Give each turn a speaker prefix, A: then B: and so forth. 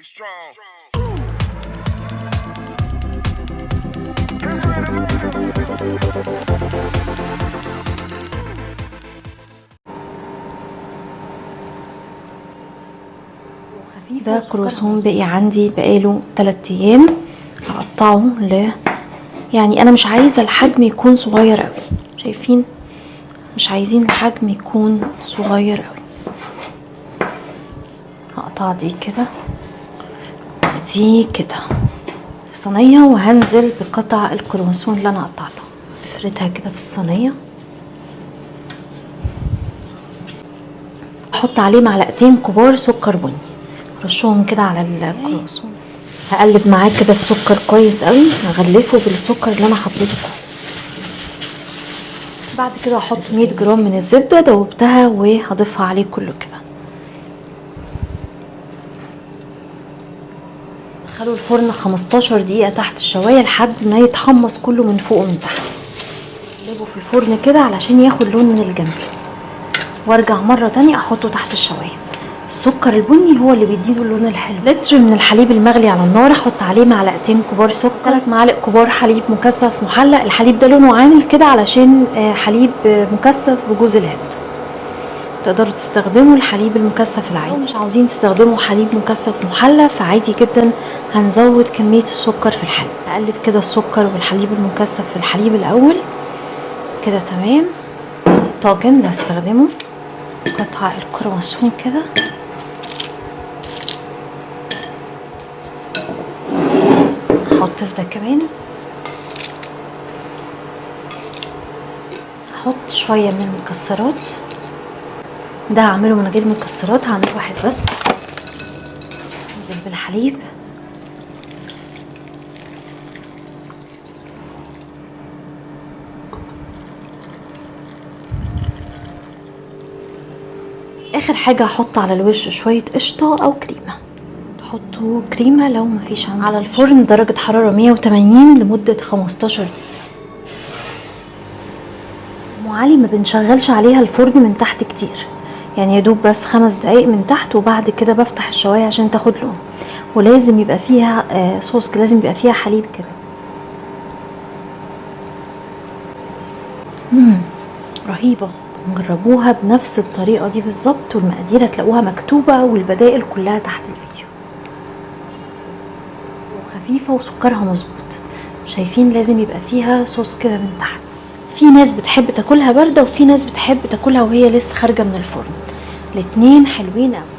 A: ده كرواسون بقي عندي بقاله 3 ايام. هقطعه يعني انا مش عايزه الحجم يكون صغير قوي، شايفين؟ مش عايزين الحجم يكون صغير قوي. هقطع دي كده ودي كده في صينيه، وهنزل بقطع الكرواسون اللي انا قطعتها. افردها كده في الصينيه، احط عليه معلقتين كبار سكر بني، رشهم كده على الكرواسون. هقلب معاه كده السكر كويس قوي، هغلفه بالسكر اللي انا حطيته. بعد كده هحط 100 جرام من الزبده دوبتها وهضيفها عليه كله كده. دخلوا الفرن 15 دقيقه تحت الشوايه لحد ما يتحمص كله من فوق ومن تحت. اقلبه في الفرن كده علشان ياخد لون من الجنب، وارجع مره تانية احطه تحت الشوايه. السكر البني هو اللي بيديله اللون الحلو. لتر من الحليب المغلي على النار، احط عليه معلقتين كبار سكر، 3 معالق كبار حليب مكثف محلق. الحليب ده لونه عامل كده علشان حليب مكثف بجوز الهند. تقدروا تستخدموا الحليب المكثف العادي، مش عاوزين تستخدموا حليب مكثف محلى فعادي جدا هنزود كميه السكر في الحليب. اقلب كده السكر والحليب المكثف في الحليب الاول كده تمام. طاجن اللي هستخدمه قطع الكرواسون كده، احط في ده كمان، احط شويه من المكسرات. ده هعمله من غير مكسرات، هعمل واحد بس. انزل بالحليب، اخر حاجه هحط على الوش شويه قشطه او كريمه. تحطوا كريمه لو مفيش عندكم. على الفرن درجه حراره 180 لمده 15 دقيقه. ام علي ما بنشغلش عليها الفرن من تحت كتير، يعني يدوب بس 5 دقايق من تحت، وبعد كده بفتح الشوايه عشان تاخد لون. ولازم يبقى فيها صوص، لازم يبقى فيها حليب كده. رهيبه، جربوها بنفس الطريقه دي بالظبط، والمقادير هتلاقوها مكتوبه والبدائل كلها تحت الفيديو. وخفيفه وسكرها مظبوط. شايفين؟ لازم يبقى فيها صوص كده من تحت. في ناس بتحب تاكلها بارده، وفي ناس بتحب تاكلها وهي لسه خارجه من الفرن. الاتنين حلوين قوي.